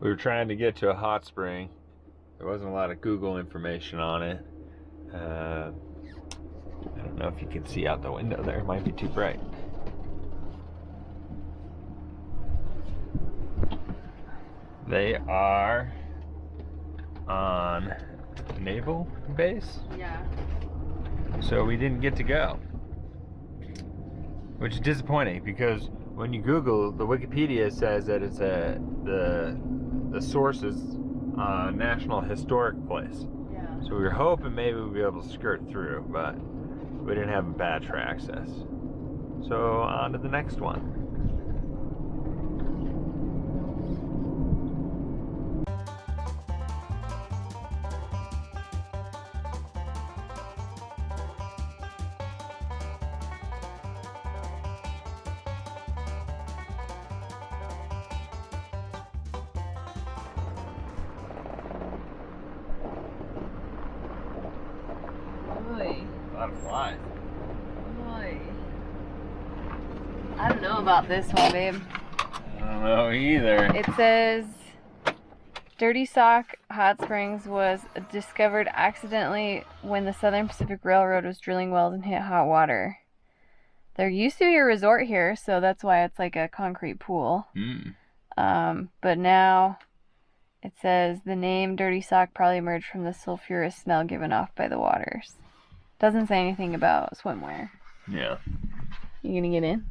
We were trying to get to a hot spring. There wasn't a lot of Google information on it. I don't know if you can see out the window there. It might be too bright. They are on naval base. Yeah. So we didn't get to go. Which is disappointing because when you Google, the Wikipedia says that it's the source is a National Historic Place. Yeah. So we were hoping maybe we'd be able to skirt through, but we didn't have badge for access. So on to the next one. A lot of flies. Boy. I don't know about this one, babe. I don't know either. It says Dirty Sock Hot Springs was discovered accidentally when the Southern Pacific Railroad was drilling wells and hit hot water. There used to be a resort here, so that's why it's like a concrete pool. But now it says the name Dirty Sock probably emerged from the sulfurous smell given off by the waters. Doesn't say anything about swimwear. Yeah. You gonna get in?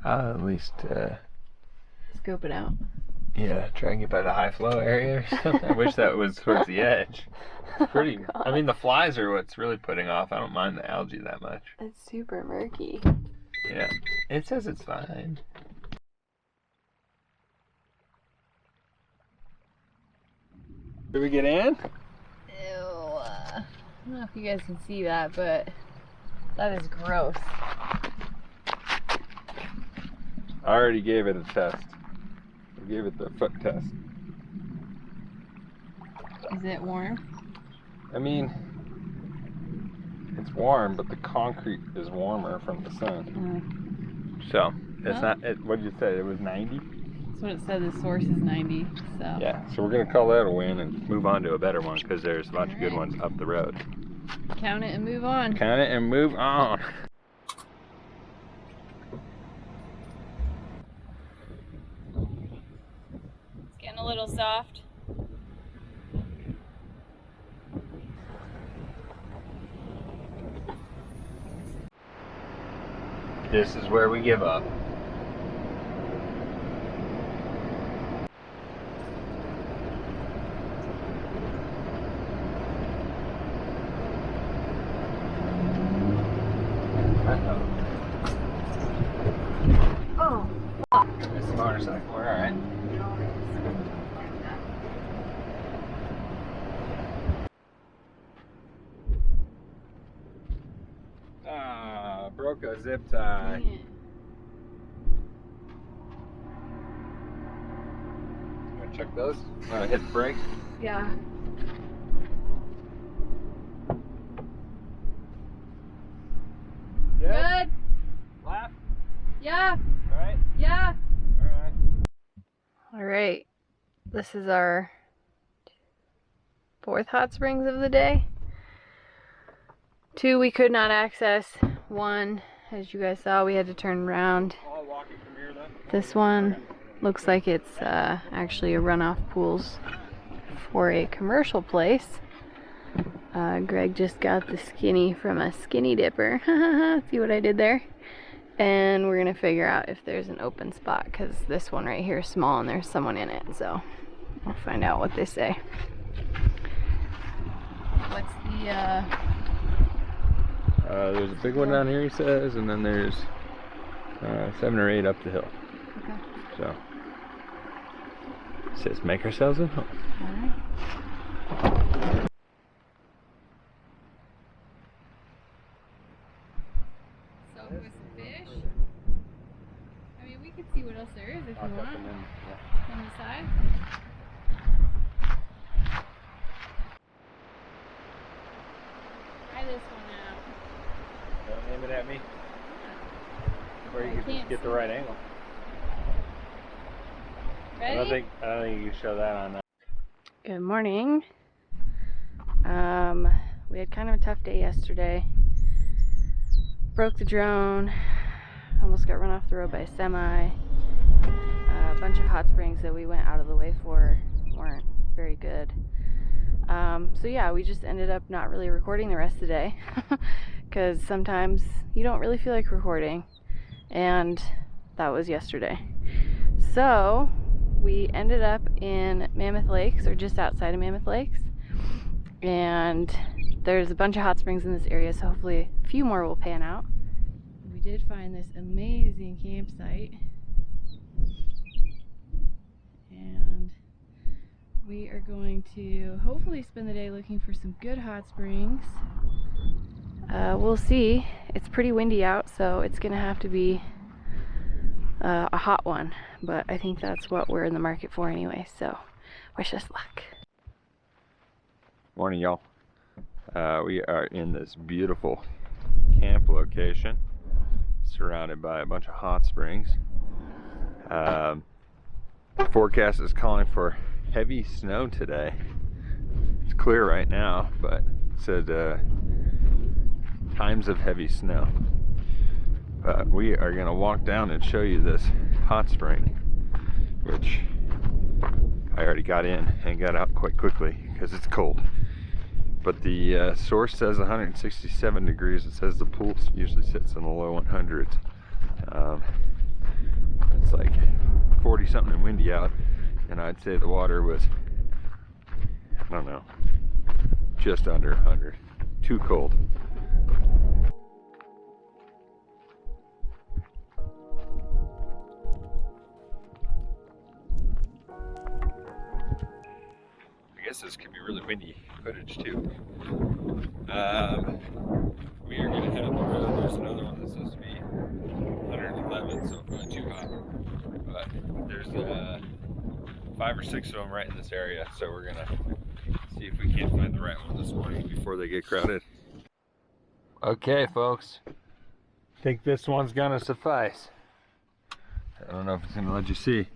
At least, Scope it out. yeah, try and get by the high flow area or something. I wish that was towards the edge. It's pretty, I mean, the flies are what's really putting off. I don't mind the algae that much. It's super murky. Yeah. It says it's fine. Did we get in? Ew. I don't know if you guys can see that, but that is gross. I already gave it a test. I gave it the foot test. Is it warm? I mean, it's warm, but the concrete is warmer from the sun. So, it's not, what did you say? It was 90? That's what it said. The source is 90. So. Yeah, so we're going to call that a win and move on to a better one because there's a bunch of good ones up the road. Count it and move on. Count it and move on. It's getting a little soft. This is where we give up. Oh. It's the motorcycle. We're alright. Broke a zip tie. Yeah. You want to check those? Hit the brake. Yeah. Good. Lap. Yeah. Alright. Yeah. Alright. All right. This is our 4th hot springs of the day. 2 we could not access. 1, as you guys saw, we had to turn around. This one looks like it's actually a runoff pools for a commercial place. Greg just got the skinny from a skinny dipper. See what I did there? And we're gonna figure out if there's an open spot because this one right here is small and there's someone in it. So we'll find out what they say. What's the there's a big one down here, he says, and then there's 7 or 8 up the hill. Okay. So, it says make ourselves at home. Alright. So with some fish. I mean, we could see what else there is if you want. On the side. Try this one out. Don't aim it at me. Or you I can can't just get the see. right angle. Ready? I don't think you can show that on that. Good morning. We had kind of a tough day yesterday. Broke the drone. Almost got run off the road by a semi. A bunch of hot springs that we went out of the way for weren't very good. So yeah, we just ended up not really recording the rest of the day because sometimes you don't really feel like recording, and that was yesterday. So we ended up in Mammoth Lakes, or just outside of Mammoth Lakes, and there's a bunch of hot springs in this area, so hopefully a few more will pan out. We did find this amazing campsite, and we are going to hopefully spend the day looking for some good hot springs. We'll see. It's pretty windy out, so it's gonna have to be a hot one, but I think that's what we're in the market for anyway, so wish us luck. Morning, y'all. We are in this beautiful camp location surrounded by a bunch of hot springs. The forecast is calling for heavy snow today. It's clear right now, but it said times of heavy snow. But we are going to walk down and show you this hot spring, which I already got in and got out quite quickly because it's cold. But the source says 167 degrees. It says the pool usually sits in the low 100s. It's like 40 something and windy out, and I'd say the water was, I don't know, just under 100. Too cold. I guess this could be really windy footage too. We are going to head up the road. There's another one that's supposed to be 111, so probably too hot. But there's 5 or 6 of them right in this area, so we're going to see if we can't find the right one this morning before they get crowded. Okay, folks. I think this one's going to suffice. I don't know if it's going to let you see.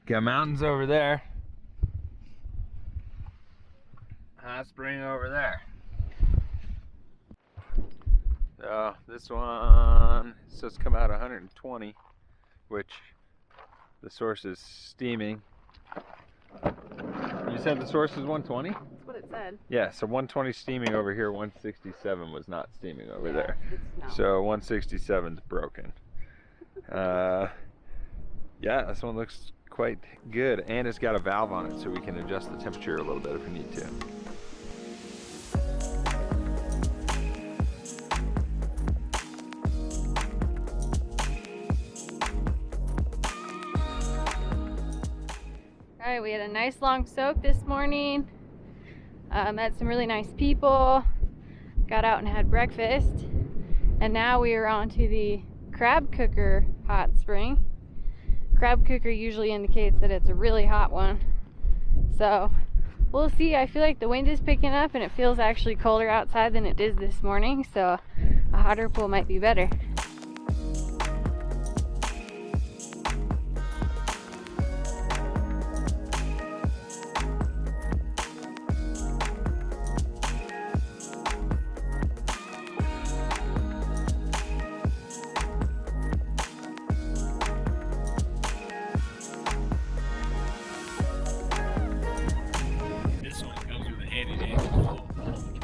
Got mountains over there. Hot spring over there. So this one says come out 120, which the source is steaming. You said the source is 120? That's what it said. Yeah, so 120 steaming over here, 167 was not steaming over there. No. So 167's broken. Yeah, this one looks quite good, and it's got a valve on it so we can adjust the temperature a little bit if we need to. Alright, we had a nice long soak this morning. Met some really nice people. Got out and had breakfast. And now we are on to the crab cooker hot spring. Crab cooker usually indicates that it's a really hot one. So we'll see. I feel like the wind is picking up and it feels actually colder outside than it did this morning. So a hotter pool might be better.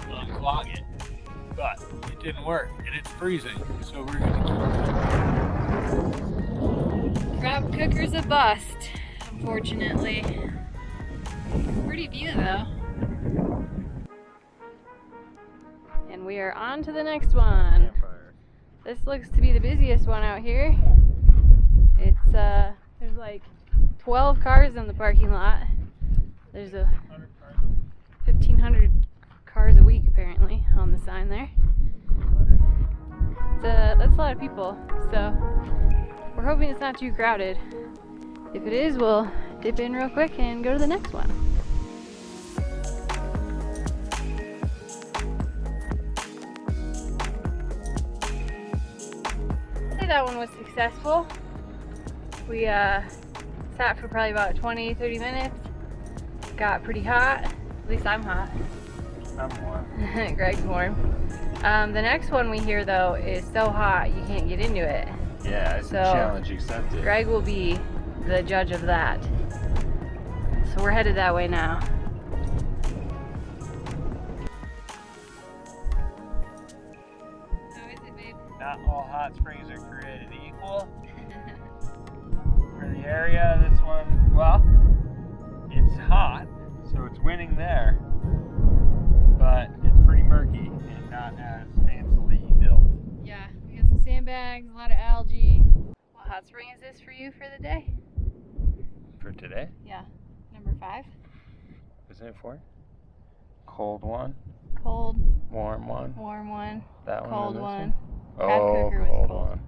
Unclog it, but it didn't work and it's freezing, so we're gonna keep Crab cooker's a bust, unfortunately. Pretty view though. And we are on to the next one. This looks to be the busiest one out here. It's there's like 12 cars in the parking lot. There's a 1,500 cars a week apparently on the sign there. That's a lot of people, so we're hoping it's not too crowded. If it is, we'll dip in real quick and go to the next one. I'd say that one was successful. We sat for probably about 20-30 minutes. Got pretty hot. At least I'm hot. I'm warm. Greg's warm. The next one we hear though is so hot you can't get into it. Yeah, it's So, a challenge accepted. Greg will be the judge of that. So we're headed that way now. How is it, babe? Not all hot springs are created equal. For the area, this one, well, it's hot, so it's winning there, but it's pretty murky and not as fancily built. Yeah, we got some sandbags, a lot of algae. What hot spring is this for you for the day? For today? Yeah, number 5. Isn't it 4? Cold one, Cold, warm one, warm one, that one, cold and this one. Crab Oh, cooker was cold cold. one.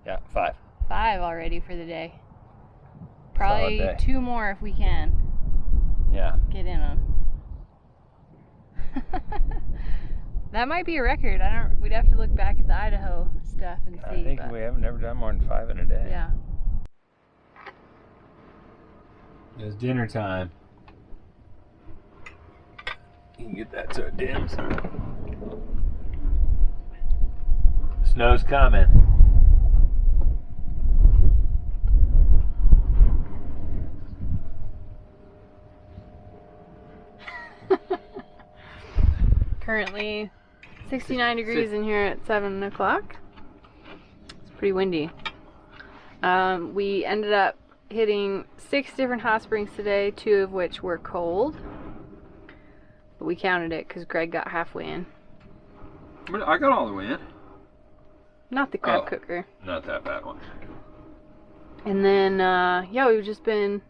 Yeah, 5. 5 already for the day. Probably Solid day. 2 more if we can Yeah. get in them. That might be a record. We'd have to look back at the Idaho stuff and see. I think but we have never done more than 5 in a day. yeah. It's dinner time. You can get that so it dims. Snow's coming. Currently 69 degrees in here at 7 o'clock. It's pretty windy. We ended up hitting 6 different hot springs today, 2 of which were cold. But we counted it because Greg got halfway in. I got all the way in. Not the crab Oh. cooker. Not that bad one. And then, yeah, we've just been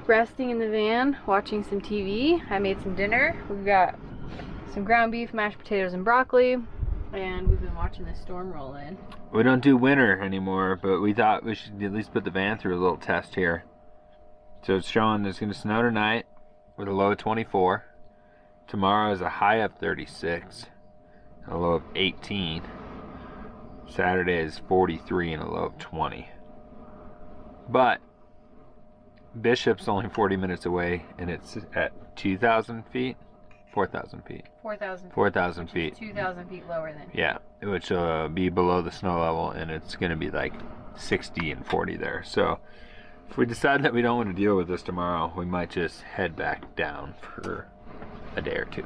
resting in the van, watching some TV. I made some dinner. We've got some ground beef, mashed potatoes, and broccoli. And we've been watching the storm roll in. We don't do winter anymore, but we thought we should at least put the van through a little test here. So it's showing it's going to snow tonight with a low of 24. Tomorrow is a high of 36, and a low of 18. Saturday is 43 and a low of 20. But Bishop's only 40 minutes away, and it's at 2,000 feet, 4,000 feet. 4,000 feet. 4,000 feet. 2,000 feet lower than Yeah, which will be below the snow level, and it's going to be like 60 and 40 there. So if we decide that we don't want to deal with this tomorrow, we might just head back down for a day or 2.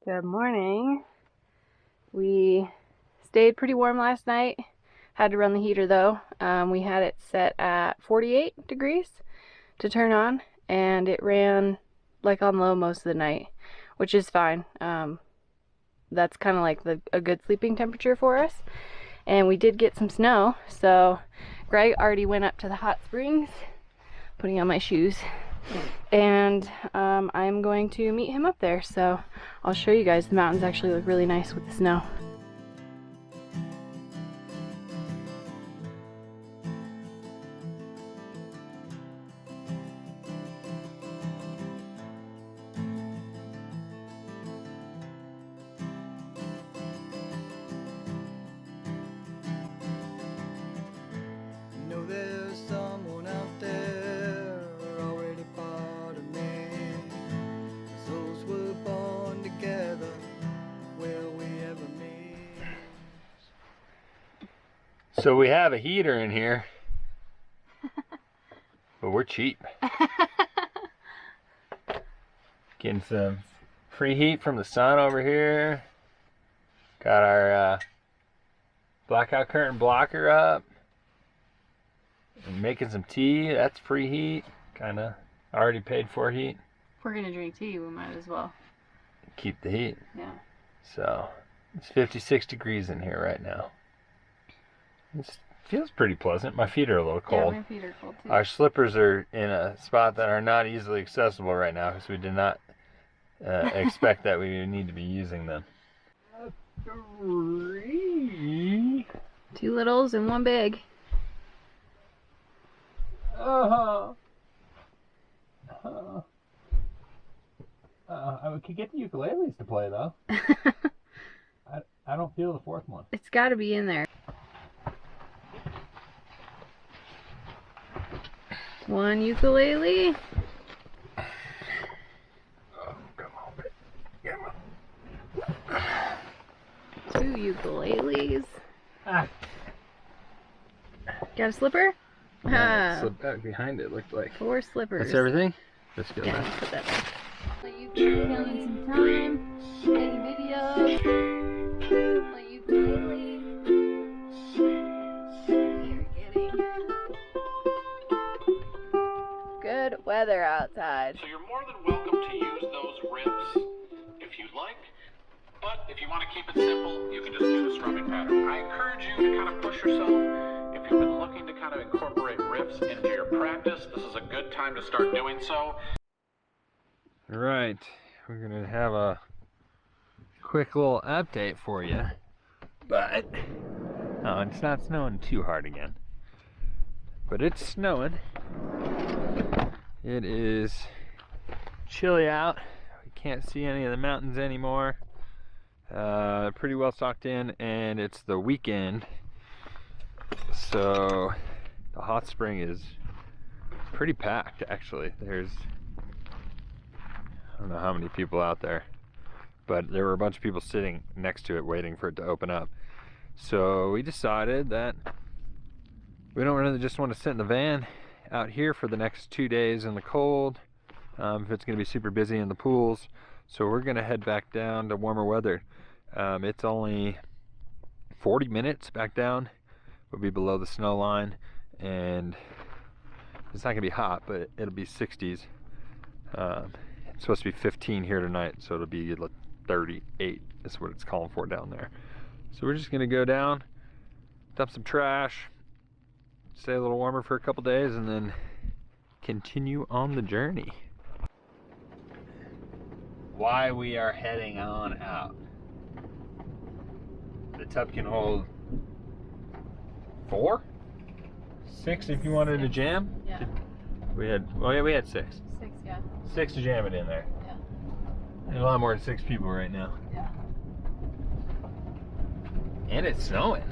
Good morning. We stayed pretty warm last night. Had to run the heater though. We had it set at 48 degrees to turn on, and it ran like on low most of the night, which is fine. That's kind of like a good sleeping temperature for us. And we did get some snow, so Greg already went up to the hot springs, putting on my shoes, and I'm going to meet him up there. So I'll show you guys. The mountains actually look really nice with the snow. There's someone out there already part of me. Souls were born together. Will we ever meet? So we have a heater in here, but we're cheap. Getting some free heat from the sun over here. Got our blackout curtain blocker up. And making some tea, that's free heat. Kinda already paid for heat. If we're gonna drink tea, we might as well. Keep the heat. Yeah. So it's 56 degrees in here right now. It feels pretty pleasant. My feet are a little cold. Yeah, my feet are cold too. Our slippers are in a spot that are not easily accessible right now because we did not expect that we would need to be using them. 3. 2 littles and 1 big. I could get the ukuleles to play though. I don't feel the 4th one. It's got to be in there. 1 ukulele. Oh, come on. 2 ukuleles. Ah. Got a slipper? Yeah, slip back behind it, looked like. 4 slippers. That's everything? Let's go Yeah, back. let's put that back. Let you killing some time, making videos. Let ukulele. You're getting good weather outside. So you're more than welcome to use those riffs if you'd like, but if you want to keep it simple, you can just do the strumming pattern. I encourage you to kind of push yourself. If you've been looking to kind of incorporate riffs into your practice, this is a good time to start doing so. All right, we're gonna have a quick little update for you, but it's not snowing too hard again, but it's snowing. It is chilly out. We can't see any of the mountains anymore. Pretty well stocked in, and it's the weekend, so the hot spring is pretty packed. Actually, there's, I don't know how many people out there, but there were a bunch of people sitting next to it waiting for it to open up. So we decided that we don't really just want to sit in the van out here for the next 2 days in the cold, if it's going to be super busy in the pools. So we're going to head back down to warmer weather. It's only 40 minutes back down. We'll be below the snow line, and it's not going to be hot, but it'll be 60s. It's supposed to be 15 here tonight, so it'll be like 38 is what it's calling for down there. So we're just gonna go down, dump some trash, stay a little warmer for a couple days, and then continue on the journey. Why we are heading on out. The tub can hold 4? 6 if you wanted to jam? Yeah. We had, oh yeah, we had 6. 6, yeah. 6 to jam it in there. Yeah. There's a lot more than 6 people right now. Yeah. And it's snowing.